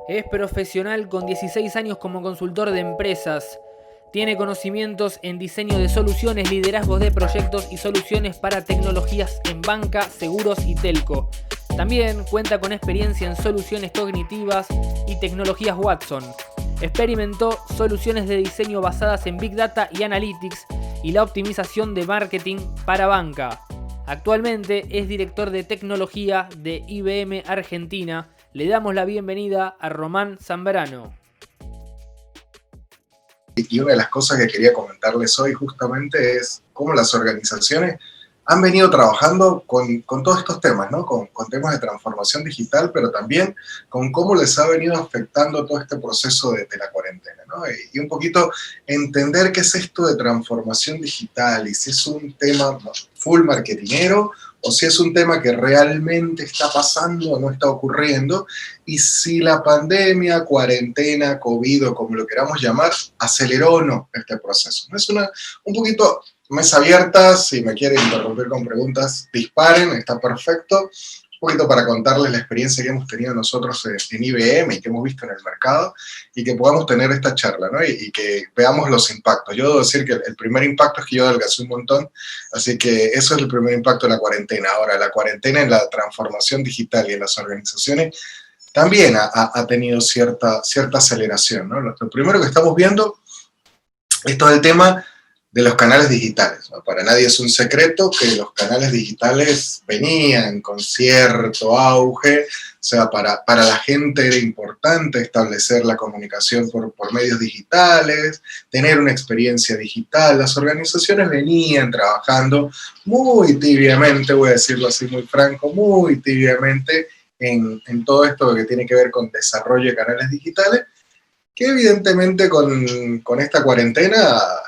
Es profesional con 16 años como consultor de empresas. Tiene conocimientos en diseño de soluciones, liderazgos de proyectos y soluciones para tecnologías en banca, seguros y telco. También cuenta con experiencia en soluciones cognitivas y tecnologías Watson. Experimentó soluciones de diseño basadas en Big Data y Analytics y la optimización de marketing para banca. Actualmente es director de tecnología de IBM Argentina. Le damos la bienvenida a Román Zambrano. Y una de las cosas que quería comentarles hoy justamente es cómo las organizaciones han venido trabajando con todos estos temas, ¿no? Con temas de transformación digital, pero también con cómo les ha venido afectando todo este proceso de la cuarentena, ¿no? Y un poquito entender qué es esto de transformación digital y si es un tema full marketingero o si es un tema que realmente está pasando o no está ocurriendo, y si la pandemia, cuarentena, COVID o como lo queramos llamar, aceleró o no este proceso. Es un poquito mesa abierta, si me quieren interrumpir con preguntas, disparen, está perfecto. Un poquito para contarles la experiencia que hemos tenido nosotros en IBM y que hemos visto en el mercado y que podamos tener esta charla, ¿no? Y que veamos los impactos. Yo debo decir que el primer impacto es que yo adelgacé un montón, así que eso es el primer impacto de la cuarentena. Ahora, la cuarentena en la transformación digital y en las organizaciones también ha tenido cierta aceleración, ¿no? Lo primero que estamos viendo es todo el tema de los canales digitales, ¿no? Para nadie es un secreto que los canales digitales venían con cierto auge, o sea, para la gente era importante establecer la comunicación por medios digitales, tener una experiencia digital. Las organizaciones venían trabajando muy tibiamente, voy a decirlo así muy franco, muy tibiamente en todo esto que tiene que ver con desarrollo de canales digitales, que evidentemente con esta cuarentena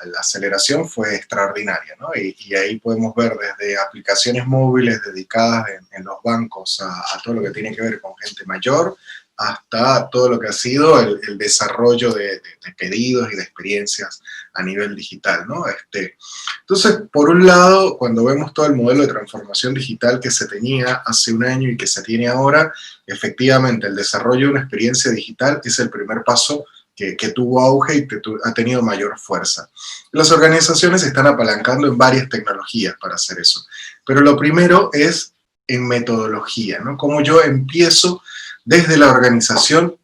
la aceleración fue extraordinaria, ¿no? Y ahí podemos ver desde aplicaciones móviles dedicadas en los bancos a todo lo que tiene que ver con gente mayor, hasta todo lo que ha sido el desarrollo de pedidos y de experiencias a nivel digital, ¿no? Entonces, por un lado, cuando vemos todo el modelo de transformación digital que se tenía hace un año y que se tiene ahora, efectivamente el desarrollo de una experiencia digital es el primer paso que tuvo auge y que ha tenido mayor fuerza. Las organizaciones se están apalancando en varias tecnologías para hacer eso, pero lo primero es en metodología, ¿no? Cómo yo empiezo desde la organización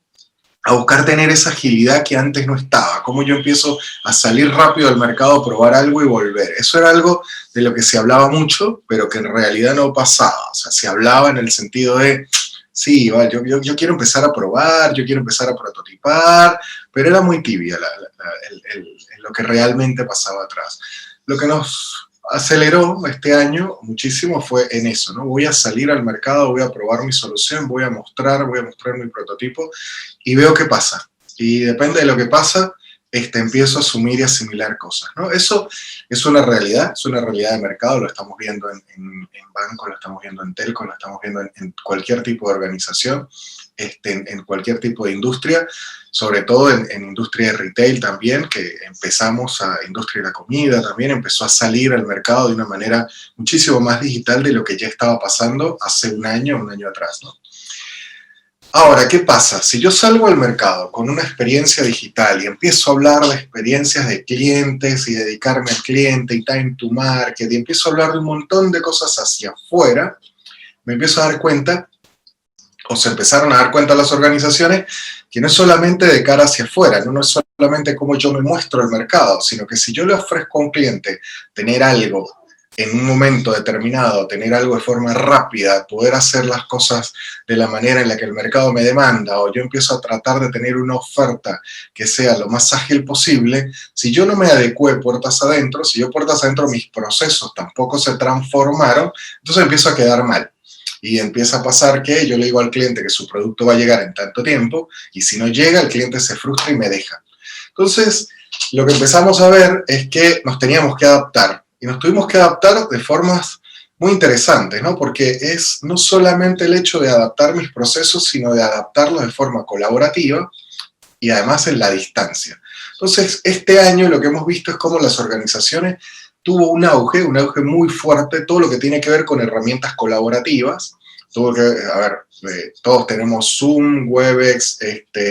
a buscar tener esa agilidad que antes no estaba, cómo yo empiezo a salir rápido al mercado, probar algo y volver. Eso era algo de lo que se hablaba mucho, pero que en realidad no pasaba. O sea, se hablaba en el sentido de, sí, vale, yo quiero empezar a probar, yo quiero empezar a prototipar, pero era muy tibia lo que realmente pasaba atrás. Lo que nos aceleró este año muchísimo fue en eso, ¿no? Voy a salir al mercado, voy a probar mi solución, voy a mostrar mi prototipo y veo qué pasa. Y depende de lo que pasa, empiezo a asumir y asimilar cosas, ¿no? Eso es una realidad de mercado, lo estamos viendo en bancos, lo estamos viendo en telco, lo estamos viendo en cualquier tipo de organización, en cualquier tipo de industria, sobre todo en industria de retail también, que empezamos industria de la comida también, empezó a salir al mercado de una manera muchísimo más digital de lo que ya estaba pasando hace un año atrás, ¿no? Ahora, ¿qué pasa? Si yo salgo al mercado con una experiencia digital y empiezo a hablar de experiencias de clientes y dedicarme al cliente y time to market y empiezo a hablar de un montón de cosas hacia afuera, me empiezo a dar cuenta, o se empezaron a dar cuenta las organizaciones, que no es solamente de cara hacia afuera, no es solamente cómo yo me muestro al mercado, sino que si yo le ofrezco a un cliente tener algo en un momento determinado, tener algo de forma rápida, poder hacer las cosas de la manera en la que el mercado me demanda, o yo empiezo a tratar de tener una oferta que sea lo más ágil posible, si yo no me adecué puertas adentro, si yo puertas adentro mis procesos tampoco se transformaron, entonces empiezo a quedar mal. Y empieza a pasar que yo le digo al cliente que su producto va a llegar en tanto tiempo, y si no llega, el cliente se frustra y me deja. Entonces, lo que empezamos a ver es que nos teníamos que adaptar. Y nos tuvimos que adaptar de formas muy interesantes, ¿no? Porque es no solamente el hecho de adaptar mis procesos, sino de adaptarlos de forma colaborativa y además en la distancia. Entonces, este año lo que hemos visto es cómo las organizaciones tuvo un auge muy fuerte, todo lo que tiene que ver con herramientas colaborativas, tuvo que, a ver, todos tenemos Zoom, Webex,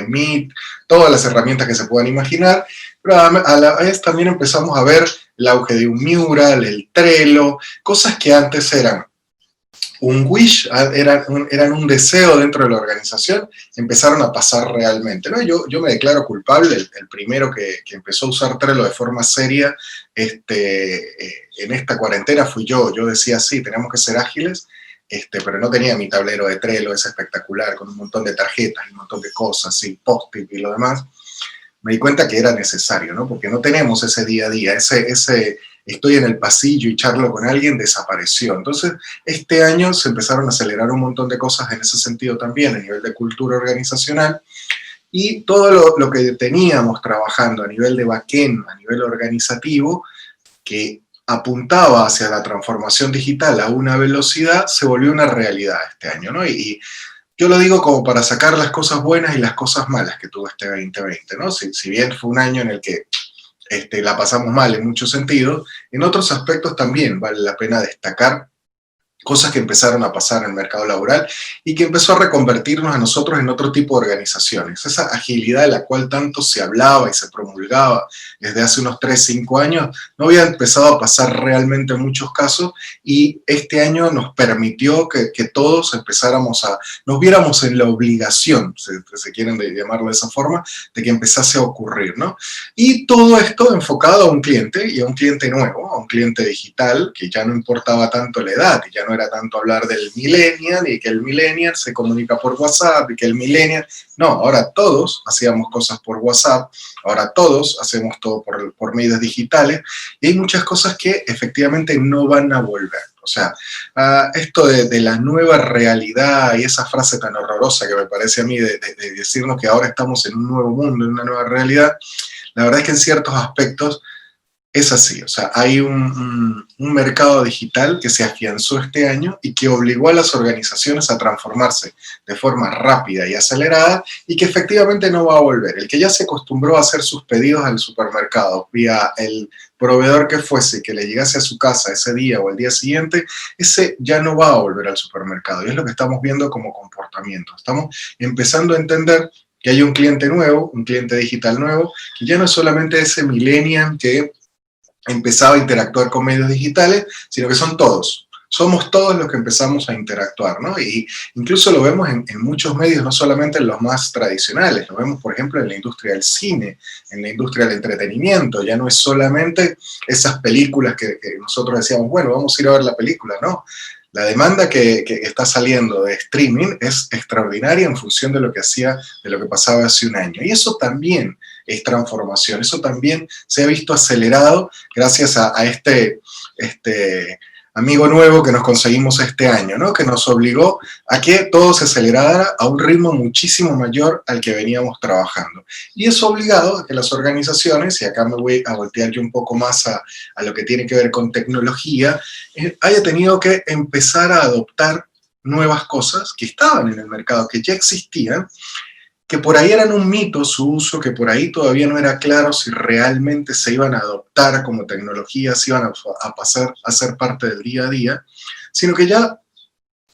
Meet, todas las herramientas que se puedan imaginar, pero a la vez también empezamos a ver el auge de un Mural, el Trello, cosas que antes eran un wish, eran un deseo dentro de la organización, empezaron a pasar realmente, ¿no? Yo me declaro culpable, el primero que empezó a usar Trello de forma seria en esta cuarentena fui yo. Yo decía, sí, tenemos que ser ágiles, pero no tenía mi tablero de Trello, es espectacular, con un montón de tarjetas, un montón de cosas, y post-it y lo demás. Me di cuenta que era necesario, ¿no? Porque no tenemos ese día a día, ese estoy en el pasillo y charlo con alguien, desapareció. Entonces, este año se empezaron a acelerar un montón de cosas en ese sentido también, a nivel de cultura organizacional, y todo lo que teníamos trabajando a nivel de backend, a nivel organizativo, que apuntaba hacia la transformación digital a una velocidad, se volvió una realidad este año, ¿no? Y yo lo digo como para sacar las cosas buenas y las cosas malas que tuvo este 2020, ¿no? Si bien fue un año en el que la pasamos mal en muchos sentidos, en otros aspectos también vale la pena destacar cosas que empezaron a pasar en el mercado laboral y que empezó a reconvertirnos a nosotros en otro tipo de organizaciones. Esa agilidad de la cual tanto se hablaba y se promulgaba desde hace unos 3, 5 años, no había empezado a pasar realmente en muchos casos, y este año nos permitió que todos nos viéramos en la obligación, si quieren llamarlo de esa forma, de que empezase a ocurrir, ¿no? Y todo esto enfocado a un cliente, y a un cliente nuevo, a un cliente digital, que ya no importaba tanto la edad, y ya no era tanto hablar del millennial y que el millennial se comunica por WhatsApp y que el millennial... No, ahora todos hacíamos cosas por WhatsApp, ahora todos hacemos todo por medios digitales, y hay muchas cosas que efectivamente no van a volver. O sea, esto de la nueva realidad y esa frase tan horrorosa que me parece a mí de decirnos que ahora estamos en un nuevo mundo, en una nueva realidad, la verdad es que en ciertos aspectos es así. O sea, hay un mercado digital que se afianzó este año y que obligó a las organizaciones a transformarse de forma rápida y acelerada, y que efectivamente no va a volver. El que ya se acostumbró a hacer sus pedidos al supermercado vía el proveedor que fuese, que le llegase a su casa ese día o el día siguiente, ese ya no va a volver al supermercado. Y es lo que estamos viendo como comportamiento. Estamos empezando a entender que hay un cliente nuevo, un cliente digital nuevo, que ya no es solamente ese millennial que empezaba a interactuar con medios digitales, sino que son todos. Somos todos los que empezamos a interactuar, ¿no? Y incluso lo vemos en muchos medios, no solamente en los más tradicionales. Lo vemos, por ejemplo, en la industria del cine, en la industria del entretenimiento. Ya no es solamente esas películas que nosotros decíamos, bueno, vamos a ir a ver la película, ¿no? La demanda que está saliendo de streaming es extraordinaria en función de lo que pasaba hace un año. Y eso también es transformación, eso también se ha visto acelerado gracias a este amigo nuevo que nos conseguimos este año, ¿no? Que nos obligó a que todo se acelerara a un ritmo muchísimo mayor al que veníamos trabajando. Y eso ha obligado a que las organizaciones, y acá me voy a voltear yo un poco más a lo que tiene que ver con tecnología, haya tenido que empezar a adoptar nuevas cosas que estaban en el mercado, que ya existían, que por ahí eran un mito su uso, que por ahí todavía no era claro si realmente se iban a adoptar como tecnología, si iban a pasar a ser parte del día a día, sino que ya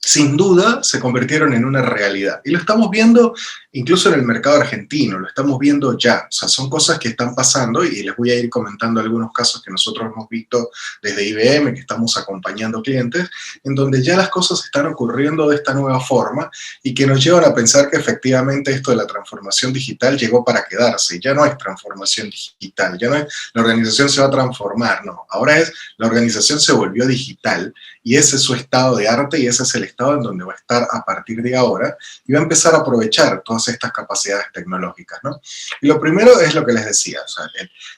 sin duda se convirtieron en una realidad. Y lo estamos viendo incluso en el mercado argentino, lo estamos viendo ya. O sea, son cosas que están pasando, y les voy a ir comentando algunos casos que nosotros hemos visto desde IBM, que estamos acompañando clientes, en donde ya las cosas están ocurriendo de esta nueva forma y que nos llevan a pensar que efectivamente esto de la transformación digital llegó para quedarse. Ya no es transformación digital, ya no es la organización se va a transformar, no. Ahora es la organización se volvió digital, y ese es su estado de arte, y ese es el estado en donde va a estar a partir de ahora, y va a empezar a aprovechar todas estas capacidades tecnológicas, ¿no? Y lo primero es lo que les decía, o sea,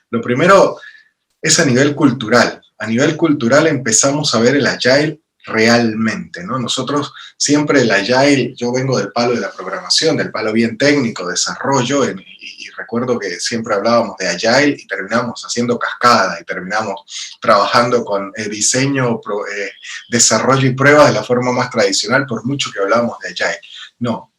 lo primero es a nivel cultural. A nivel cultural empezamos a ver el Agile realmente, ¿no? Nosotros siempre el Agile, yo vengo del palo de la programación, del palo bien técnico, desarrollo, y recuerdo que siempre hablábamos de Agile y terminamos haciendo cascada y terminamos trabajando con diseño, desarrollo y prueba de la forma más tradicional, por mucho que hablábamos de Agile. No,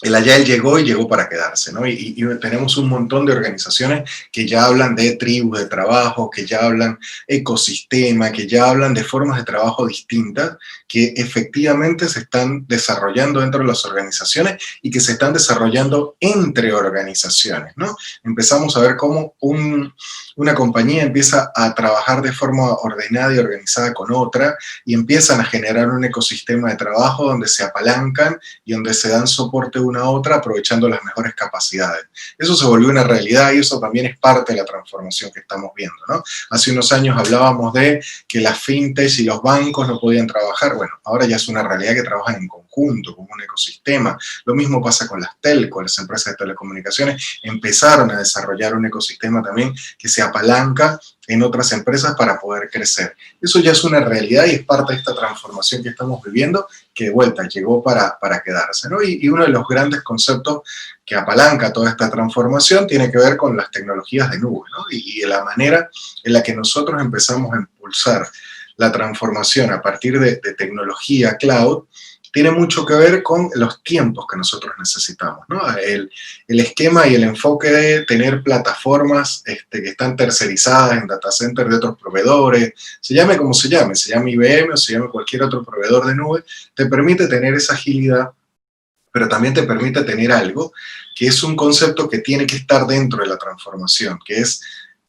el Agile llegó y llegó para quedarse, ¿no? Y tenemos un montón de organizaciones que ya hablan de tribus de trabajo, que ya hablan ecosistema, que ya hablan de formas de trabajo distintas, que efectivamente se están desarrollando dentro de las organizaciones y que se están desarrollando entre organizaciones, ¿no? Empezamos a ver cómo una compañía empieza a trabajar de forma ordenada y organizada con otra y empiezan a generar un ecosistema de trabajo donde se apalancan y donde se dan soporte una a otra aprovechando las mejores capacidades. Eso se volvió una realidad y eso también es parte de la transformación que estamos viendo, ¿no? Hace unos años hablábamos de que las fintechs y los bancos no podían trabajar. Bueno, ahora ya es una realidad que trabajan en conjunto, como un ecosistema. Lo mismo pasa con las telcos, las empresas de telecomunicaciones empezaron a desarrollar un ecosistema también que se apalanca en otras empresas para poder crecer. Eso ya es una realidad y es parte de esta transformación que estamos viviendo, que de vuelta llegó para quedarse, ¿no? Y uno de los grandes conceptos que apalanca toda esta transformación tiene que ver con las tecnologías de nube, ¿no? Y la manera en la que nosotros empezamos a impulsar la transformación a partir de tecnología cloud tiene mucho que ver con los tiempos que nosotros necesitamos, ¿no? El esquema y el enfoque de tener plataformas que están tercerizadas en data center de otros proveedores, se llame como se llame IBM o se llame cualquier otro proveedor de nube, te permite tener esa agilidad, pero también te permite tener algo que es un concepto que tiene que estar dentro de la transformación, que es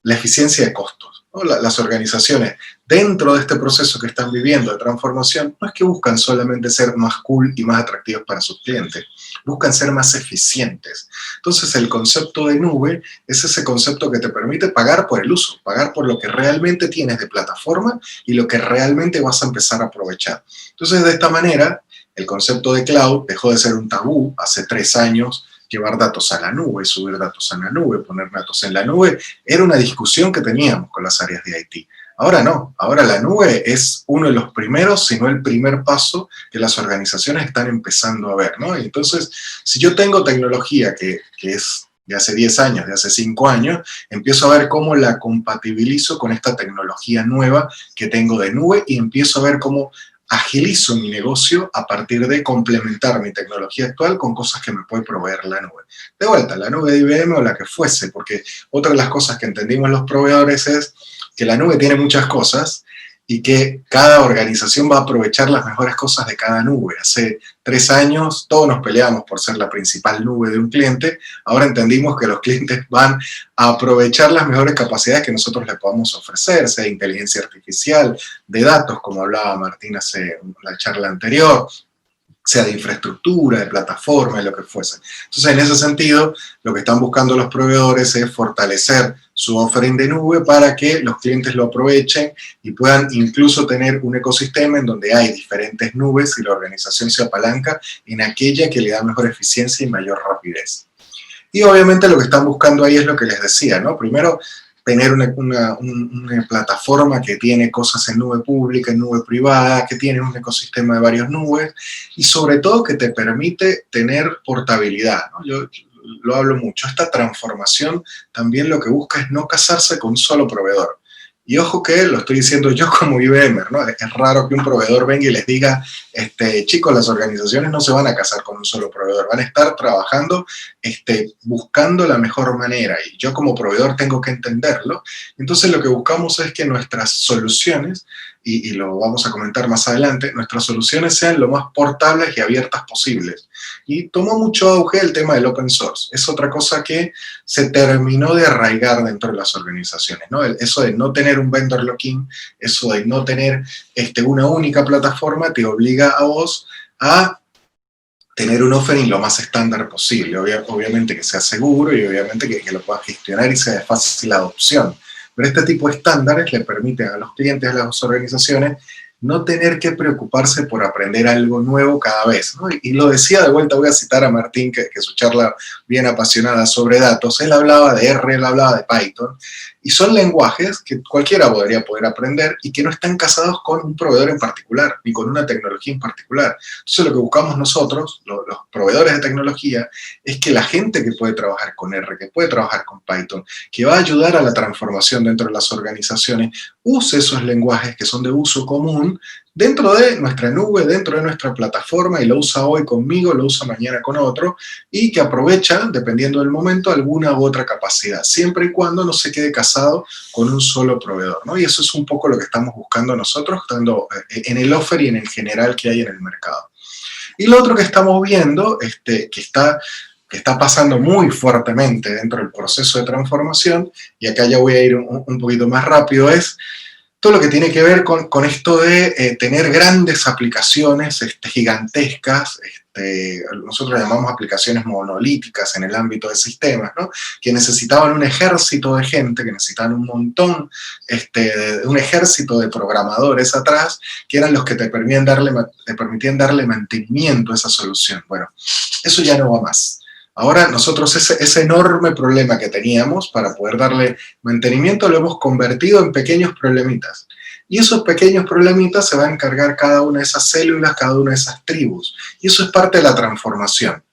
la eficiencia de costos, ¿no? Las organizaciones dentro de este proceso que están viviendo de transformación no es que buscan solamente ser más cool y más atractivos para sus clientes, buscan ser más eficientes. Entonces el concepto de nube es ese concepto que te permite pagar por el uso, pagar por lo que realmente tienes de plataforma y lo que realmente vas a empezar a aprovechar. Entonces de esta manera el concepto de cloud dejó de ser un tabú hace 3 años. Llevar datos a la nube, subir datos a la nube, poner datos en la nube, era una discusión que teníamos con las áreas de IT. Ahora no, ahora la nube es uno de los primeros, si no el primer paso que las organizaciones están empezando a ver, ¿no? Y entonces, si yo tengo tecnología que es de hace 10 años, de hace 5 años, empiezo a ver cómo la compatibilizo con esta tecnología nueva que tengo de nube y empiezo a ver cómo agilizo mi negocio a partir de complementar mi tecnología actual con cosas que me puede proveer la nube. De vuelta, la nube de IBM o la que fuese, porque otra de las cosas que entendimos los proveedores es que la nube tiene muchas cosas y que cada organización va a aprovechar las mejores cosas de cada nube. Hace 3 años todos nos peleamos por ser la principal nube de un cliente. Ahora entendimos que los clientes van a aprovechar las mejores capacidades que nosotros les podamos ofrecer, sea de inteligencia artificial, de datos, como hablaba Martín hace la charla anterior, sea de infraestructura, de plataforma, de lo que fuese. Entonces, en ese sentido, lo que están buscando los proveedores es fortalecer su offering de nube para que los clientes lo aprovechen y puedan incluso tener un ecosistema en donde hay diferentes nubes y la organización se apalanca en aquella que le da mejor eficiencia y mayor rapidez. Y obviamente lo que están buscando ahí es lo que les decía, ¿no? Primero, tener una plataforma que tiene cosas en nube pública, en nube privada, que tiene un ecosistema de varias nubes y sobre todo que te permite tener portabilidad, ¿no? Yo lo hablo mucho, esta transformación también lo que busca es no casarse con un solo proveedor. Y ojo que lo estoy diciendo yo como IBM, ¿no? Es raro que un proveedor venga y les diga, chicos, las organizaciones no se van a casar con un solo proveedor, van a estar trabajando, buscando la mejor manera. Y yo como proveedor tengo que entenderlo. Entonces lo que buscamos es que nuestras soluciones, y lo vamos a comentar más adelante, nuestras soluciones sean lo más portables y abiertas posibles. Y tomó mucho auge el tema del open source. Es otra cosa que se terminó de arraigar dentro de las organizaciones, ¿no? Eso de no tener un vendor lock-in, eso de no tener una única plataforma, te obliga a vos a tener un offering lo más estándar posible. Obviamente que sea seguro y obviamente que lo puedas gestionar y sea de fácil adopción. Pero este tipo de estándares le permiten a los clientes, a las organizaciones, no tener que preocuparse por aprender algo nuevo cada vez, ¿no? Y lo decía de vuelta, voy a citar a Martín, que su charla bien apasionada sobre datos, él hablaba de R, él hablaba de Python, y son lenguajes que cualquiera podría poder aprender y que no están casados con un proveedor en particular, ni con una tecnología en particular. Entonces lo que buscamos nosotros, los proveedores de tecnología, es que la gente que puede trabajar con R, que puede trabajar con Python, que va a ayudar a la transformación dentro de las organizaciones, use esos lenguajes que son de uso común dentro de nuestra nube, dentro de nuestra plataforma, y lo usa hoy conmigo, lo usa mañana con otro, y que aprovecha, dependiendo del momento, alguna u otra capacidad, siempre y cuando no se quede casado con un solo proveedor, ¿no? Y eso es un poco lo que estamos buscando nosotros, tanto en el offer y en el general que hay en el mercado. Y lo otro que estamos viendo, que está pasando muy fuertemente dentro del proceso de transformación, y acá ya voy a ir un poquito más rápido, es todo lo que tiene que ver con esto de tener grandes aplicaciones gigantescas, nosotros llamamos aplicaciones monolíticas en el ámbito de sistemas, ¿no? Que necesitaban un ejército de gente, que necesitaban un montón, un ejército de programadores atrás, que eran los que te permitían darle mantenimiento a esa solución. Bueno, eso ya no va más. Ahora nosotros ese enorme problema que teníamos para poder darle mantenimiento lo hemos convertido en pequeños problemitas. Y esos pequeños problemitas se van a encargar cada una de esas células, cada una de esas tribus. Y eso es parte de la transformación.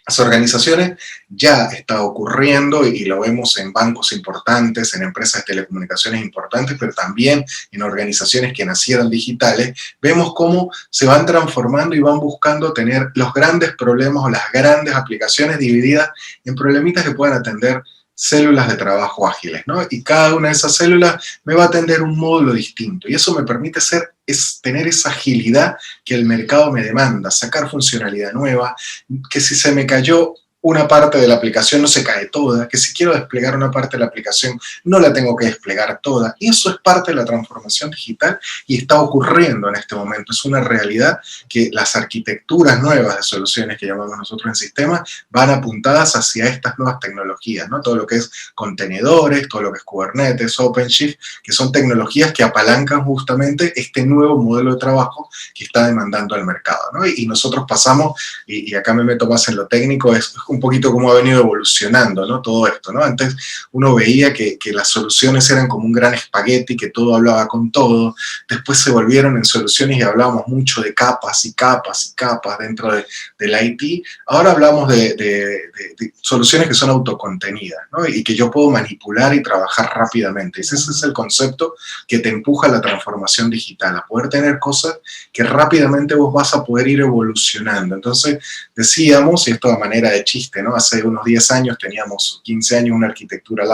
Las organizaciones ya está ocurriendo y lo vemos en bancos importantes, en empresas de telecomunicaciones importantes, pero también en organizaciones que nacieron digitales. Vemos cómo se van transformando y van buscando tener los grandes problemas o las grandes aplicaciones divididas en problemitas que puedan atender células de trabajo ágiles, ¿no? Y cada una de esas células me va a atender un módulo distinto. Y eso me permite tener esa agilidad que el mercado me demanda, sacar funcionalidad nueva, que si se me cayó una parte de la aplicación no se cae toda, que si quiero desplegar una parte de la aplicación no la tengo que desplegar toda. Y eso es parte de la transformación digital y está ocurriendo en este momento. Es una realidad que las arquitecturas nuevas de soluciones que llamamos nosotros en sistemas van apuntadas hacia estas nuevas tecnologías, ¿no? Todo lo que es contenedores, todo lo que es Kubernetes, OpenShift, que son tecnologías que apalancan justamente este nuevo modelo de trabajo que está demandando el mercado, ¿no? Y nosotros pasamos, y acá me meto más en lo técnico, es un poquito cómo ha venido evolucionando, ¿no? Todo esto, ¿no? Antes uno veía que las soluciones eran como un gran espagueti, que todo hablaba con todo. Después se volvieron en soluciones y hablábamos mucho de capas y capas y capas dentro del IT. Ahora hablamos de soluciones que son autocontenidas, ¿no? Y que yo puedo manipular y trabajar rápidamente. Ese es el concepto que te empuja a la transformación digital, a poder tener cosas que rápidamente vos vas a poder ir evolucionando. Entonces, decíamos, y esto de manera de chiste, ¿no? Hace unos 10 años teníamos, 15 años, una arquitectura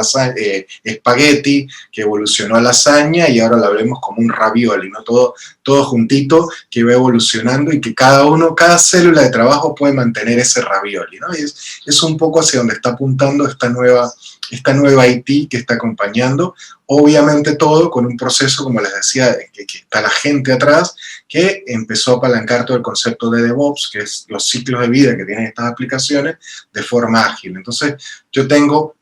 espagueti que evolucionó a lasaña y ahora la vemos como un ravioli, ¿no? Todo juntito que va evolucionando y que cada célula de trabajo puede mantener ese ravioli, ¿no? Y es un poco hacia donde está apuntando esta nueva IT que está acompañando, obviamente todo con un proceso, como les decía, que está la gente atrás, que empezó a apalancar todo el concepto de DevOps, que es los ciclos de vida que tienen estas aplicaciones, de forma ágil. Entonces, yo tengo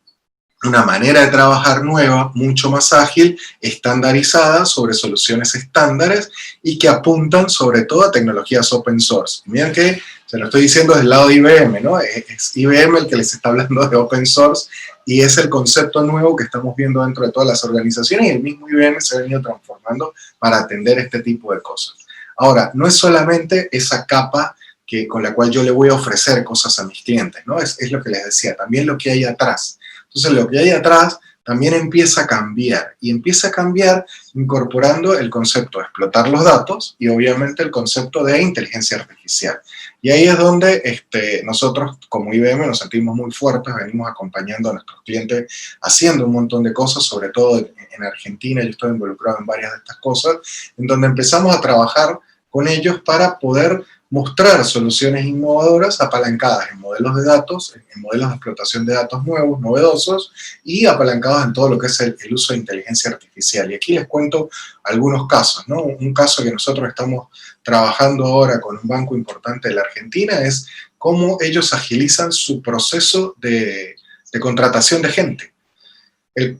una manera de trabajar nueva, mucho más ágil, estandarizada sobre soluciones estándares y que apuntan sobre todo a tecnologías open source. Y miren que se lo estoy diciendo del lado de IBM, ¿no? Es IBM el que les está hablando de open source y es el concepto nuevo que estamos viendo dentro de todas las organizaciones y el mismo IBM se ha venido transformando para atender este tipo de cosas. Ahora, no es solamente esa capa con la cual yo le voy a ofrecer cosas a mis clientes, ¿no? Es lo que les decía, también lo que hay atrás. Entonces, lo que hay atrás también empieza a cambiar, y empieza a cambiar incorporando el concepto de explotar los datos y obviamente el concepto de inteligencia artificial. Y ahí es donde nosotros como IBM nos sentimos muy fuertes, venimos acompañando a nuestros clientes haciendo un montón de cosas, sobre todo en Argentina, yo estoy involucrado en varias de estas cosas, en donde empezamos a trabajar con ellos para poder mostrar soluciones innovadoras apalancadas en modelos de datos, en modelos de explotación de datos nuevos, novedosos, y apalancados en todo lo que es el uso de inteligencia artificial. Y aquí les cuento algunos casos, ¿no? Un caso que nosotros estamos trabajando ahora con un banco importante de la Argentina es cómo ellos agilizan su proceso de contratación de gente.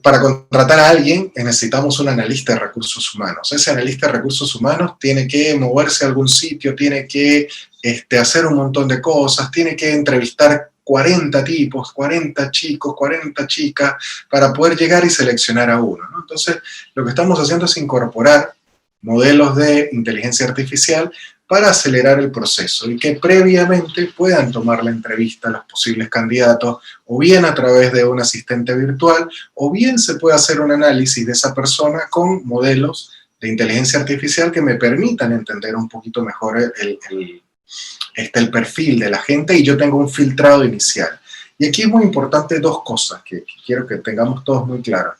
Para contratar a alguien necesitamos un analista de recursos humanos. Ese analista de recursos humanos tiene que moverse a algún sitio, tiene que hacer un montón de cosas, tiene que entrevistar 40 tipos, 40 chicos, 40 chicas, para poder llegar y seleccionar a uno, ¿no? Entonces, lo que estamos haciendo es incorporar modelos de inteligencia artificial para acelerar el proceso y que previamente puedan tomar la entrevista a los posibles candidatos, o bien a través de un asistente virtual, o bien se puede hacer un análisis de esa persona con modelos de inteligencia artificial que me permitan entender un poquito mejor el perfil de la gente, y yo tengo un filtrado inicial. Y aquí es muy importante dos cosas que quiero que tengamos todos muy claras.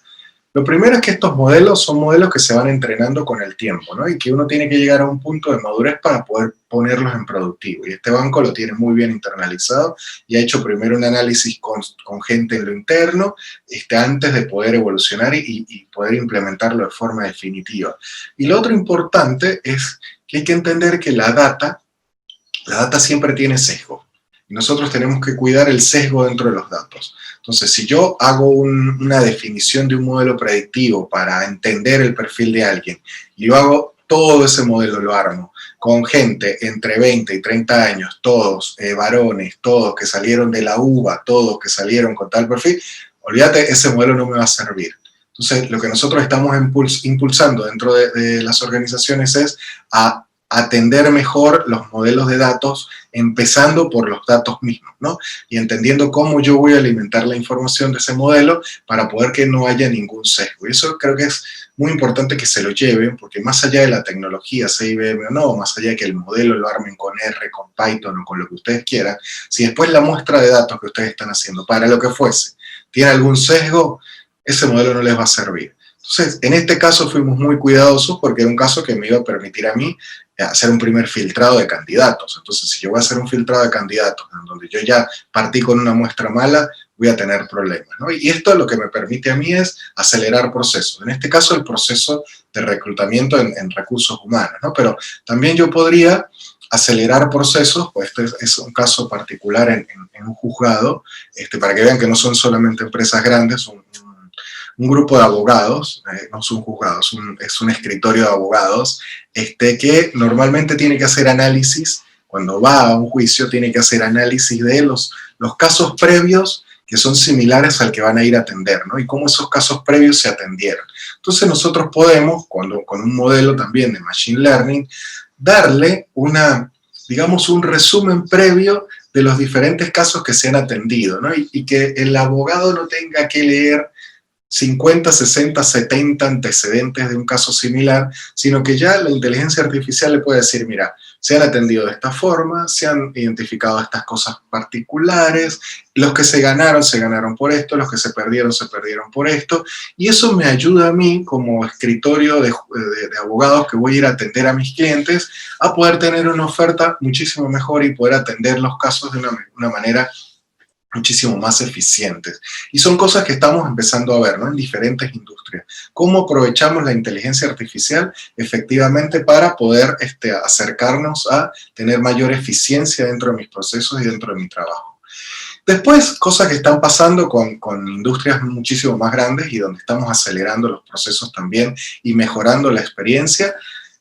Lo primero es que estos modelos son modelos que se van entrenando con el tiempo, ¿no? Y que uno tiene que llegar a un punto de madurez para poder ponerlos en productivo. Y este banco lo tiene muy bien internalizado y ha hecho primero un análisis con gente en lo interno, antes de poder evolucionar y poder implementarlo de forma definitiva. Y lo otro importante es que hay que entender que la data siempre tiene sesgo. Y nosotros tenemos que cuidar el sesgo dentro de los datos. Entonces, si yo hago una definición de un modelo predictivo para entender el perfil de alguien, y yo hago todo ese modelo, lo armo con gente entre 20 y 30 años, todos varones, todos que salieron de la UBA, todos que salieron con tal perfil, olvídate, ese modelo no me va a servir. Entonces, lo que nosotros estamos impulsando dentro de las organizaciones es a atender mejor los modelos de datos, empezando por los datos mismos, ¿no? Y entendiendo cómo yo voy a alimentar la información de ese modelo para poder que no haya ningún sesgo. Y eso creo que es muy importante que se lo lleven, porque más allá de la tecnología, sea IBM o no, más allá de que el modelo lo armen con R, con Python o con lo que ustedes quieran, si después la muestra de datos que ustedes están haciendo, para lo que fuese, tiene algún sesgo, ese modelo no les va a servir. Entonces, en este caso fuimos muy cuidadosos porque era un caso que me iba a permitir a mí hacer un primer filtrado de candidatos. Entonces, si yo voy a hacer un filtrado de candidatos en donde yo ya partí con una muestra mala, voy a tener problemas, ¿no? Y esto lo que me permite a mí es acelerar procesos. En este caso, el proceso de reclutamiento en recursos humanos, ¿no? Pero también yo podría acelerar procesos, pues este es un caso particular en un juzgado, para que vean que no son solamente empresas grandes, un grupo de abogados, no es un juzgado, es un escritorio de abogados, que normalmente tiene que hacer análisis, cuando va a un juicio tiene que hacer análisis de los casos previos que son similares al que van a ir a atender, ¿no? Y cómo esos casos previos se atendieron. Entonces nosotros podemos, con un modelo también de Machine Learning, darle digamos, un resumen previo de los diferentes casos que se han atendido, ¿no? Y que el abogado no tenga que leer 50, 60, 70 antecedentes de un caso similar, sino que ya la inteligencia artificial le puede decir, mira, se han atendido de esta forma, se han identificado estas cosas particulares, los que se ganaron por esto, los que se perdieron por esto, y eso me ayuda a mí como escritorio de abogados que voy a ir a atender a mis clientes a poder tener una oferta muchísimo mejor y poder atender los casos de una manera muchísimo más eficientes. Y son cosas que estamos empezando a ver, ¿no? En diferentes industrias. ¿Cómo aprovechamos la inteligencia artificial efectivamente para poder acercarnos a tener mayor eficiencia dentro de mis procesos y dentro de mi trabajo? Después, cosas que están pasando con industrias muchísimo más grandes y donde estamos acelerando los procesos también y mejorando la experiencia,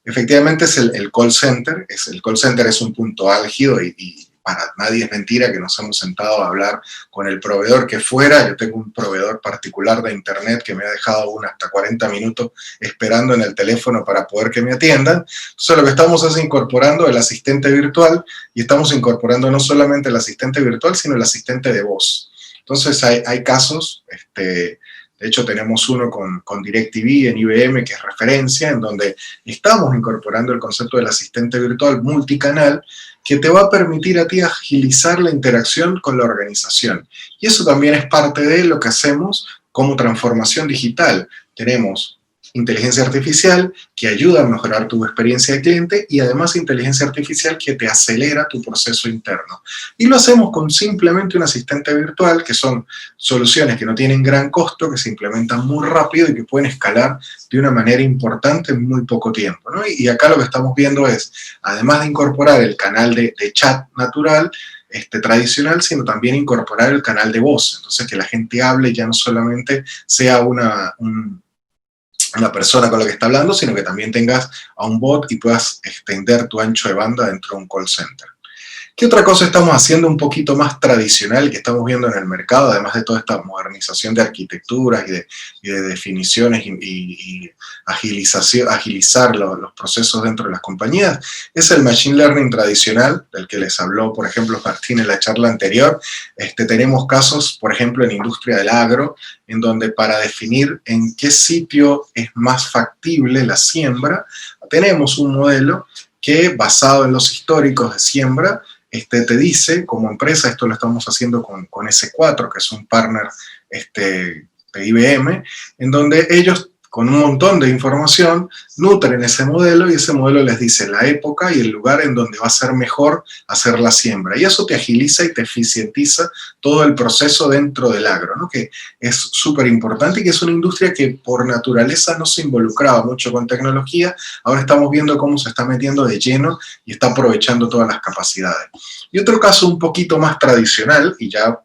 efectivamente es el call center. El call center es un punto álgido y para nadie es mentira que nos hemos sentado a hablar con el proveedor que fuera. Yo tengo un proveedor particular de internet que me ha dejado hasta 40 minutos esperando en el teléfono para poder que me atiendan. Entonces lo que estamos es incorporando el asistente virtual, y estamos incorporando no solamente el asistente virtual, sino el asistente de voz. Entonces hay casos, de hecho tenemos uno con DirecTV en IBM, que es referencia, en donde estamos incorporando el concepto del asistente virtual multicanal, que te va a permitir a ti agilizar la interacción con la organización. Y eso también es parte de lo que hacemos como transformación digital. Tenemos inteligencia artificial que ayuda a mejorar tu experiencia de cliente y además inteligencia artificial que te acelera tu proceso interno. Y lo hacemos con simplemente un asistente virtual, que son soluciones que no tienen gran costo, que se implementan muy rápido y que pueden escalar de una manera importante en muy poco tiempo, ¿no? Y acá lo que estamos viendo es, además de incorporar el canal de chat natural, tradicional, sino también incorporar el canal de voz. Entonces, que la gente hable, ya no solamente sea una persona con la que está hablando, sino que también tengas a un bot y puedas extender tu ancho de banda dentro de un call center. ¿Qué otra cosa estamos haciendo un poquito más tradicional que estamos viendo en el mercado, además de toda esta modernización de arquitecturas y de definiciones y agilizar los procesos dentro de las compañías? Es el Machine Learning tradicional, del que les habló, por ejemplo, Martín en la charla anterior. Tenemos casos, por ejemplo, en industria del agro, en donde para definir en qué sitio es más factible la siembra, tenemos un modelo que, basado en los históricos de siembra, te dice, como empresa, esto lo estamos haciendo con S4, que es un partner de IBM, en donde ellos, con un montón de información, nutren ese modelo y ese modelo les dice la época y el lugar en donde va a ser mejor hacer la siembra. Y eso te agiliza y te eficientiza todo el proceso dentro del agro, ¿no? Que es súper importante y que es una industria que por naturaleza no se involucraba mucho con tecnología. Ahora estamos viendo cómo se está metiendo de lleno y está aprovechando todas las capacidades. Y otro caso un poquito más tradicional, y ya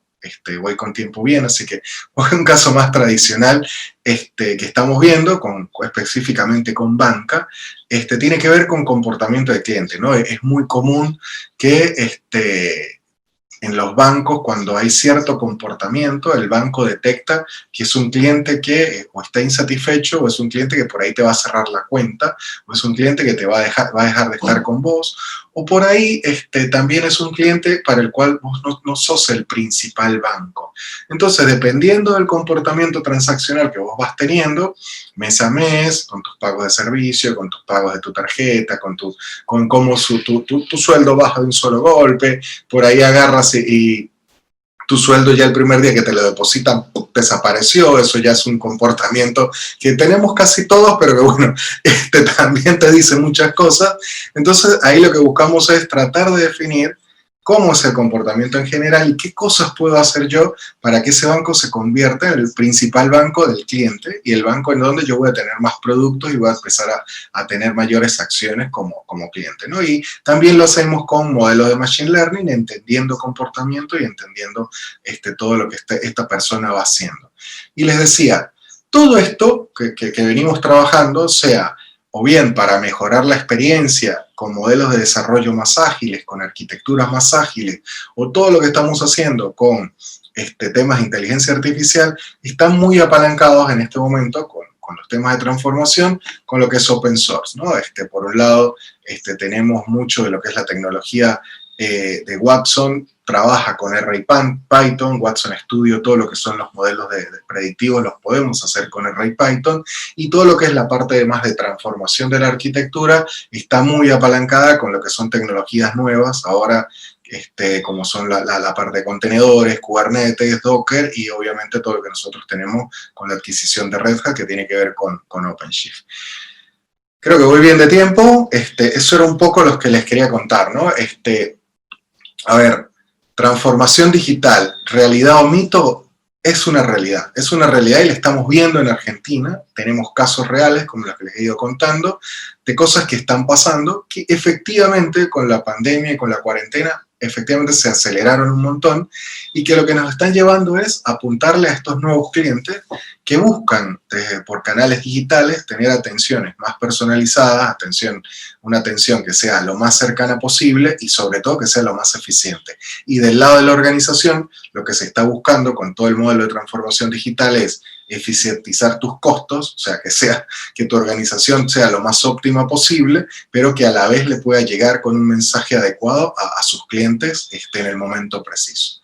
voy con tiempo bien, así que un caso más tradicional que estamos viendo, específicamente con banca, tiene que ver con comportamiento de cliente, ¿no? Es muy común que en los bancos, cuando hay cierto comportamiento, el banco detecta que es un cliente que o está insatisfecho, o es un cliente que por ahí te va a cerrar la cuenta, o es un cliente que te va a dejar de estar con vos, o por ahí también es un cliente para el cual vos no sos el principal banco. Entonces, dependiendo del comportamiento transaccional que vos vas teniendo, mes a mes, con tus pagos de servicio, con tus pagos de tu tarjeta, con cómo tu sueldo baja de un solo golpe, por ahí agarras y tu sueldo ya el primer día que te lo depositan desapareció. Eso ya es un comportamiento que tenemos casi todos, pero que bueno, también te dice muchas cosas. Entonces ahí lo que buscamos es tratar de definir cómo es el comportamiento en general y qué cosas puedo hacer yo para que ese banco se convierta en el principal banco del cliente y el banco en donde yo voy a tener más productos y voy a empezar a tener mayores acciones como cliente, ¿no? Y también lo hacemos con modelos de Machine Learning, entendiendo comportamiento y entendiendo todo lo que esta persona va haciendo. Y les decía, todo esto que venimos trabajando, sea o bien para mejorar la experiencia con modelos de desarrollo más ágiles, con arquitecturas más ágiles, o todo lo que estamos haciendo con temas de inteligencia artificial, están muy apalancados en este momento con los temas de transformación, con lo que es open source, ¿no? Por un lado, tenemos mucho de lo que es la tecnología de Watson, trabaja con R y Python, Watson Studio, todo lo que son los modelos de predictivos los podemos hacer con R y Python, y todo lo que es la parte más de transformación de la arquitectura está muy apalancada con lo que son tecnologías nuevas, ahora como son la parte de contenedores, Kubernetes, Docker, y obviamente todo lo que nosotros tenemos con la adquisición de Red Hat, que tiene que ver con OpenShift. Creo que voy bien de tiempo. Eso era un poco lo que les quería contar, ¿no? A ver, transformación digital, realidad o mito, es una realidad y la estamos viendo en Argentina. Tenemos casos reales, como los que les he ido contando, de cosas que están pasando, que efectivamente con la pandemia y con la cuarentena, efectivamente se aceleraron un montón, y que lo que nos están llevando es apuntarle a estos nuevos clientes que buscan por canales digitales tener atenciones más personalizadas, una atención que sea lo más cercana posible y sobre todo que sea lo más eficiente. Y del lado de la organización, lo que se está buscando con todo el modelo de transformación digital es eficientizar tus costos, o sea, que tu organización sea lo más óptima posible, pero que a la vez le pueda llegar con un mensaje adecuado a sus clientes en el momento preciso.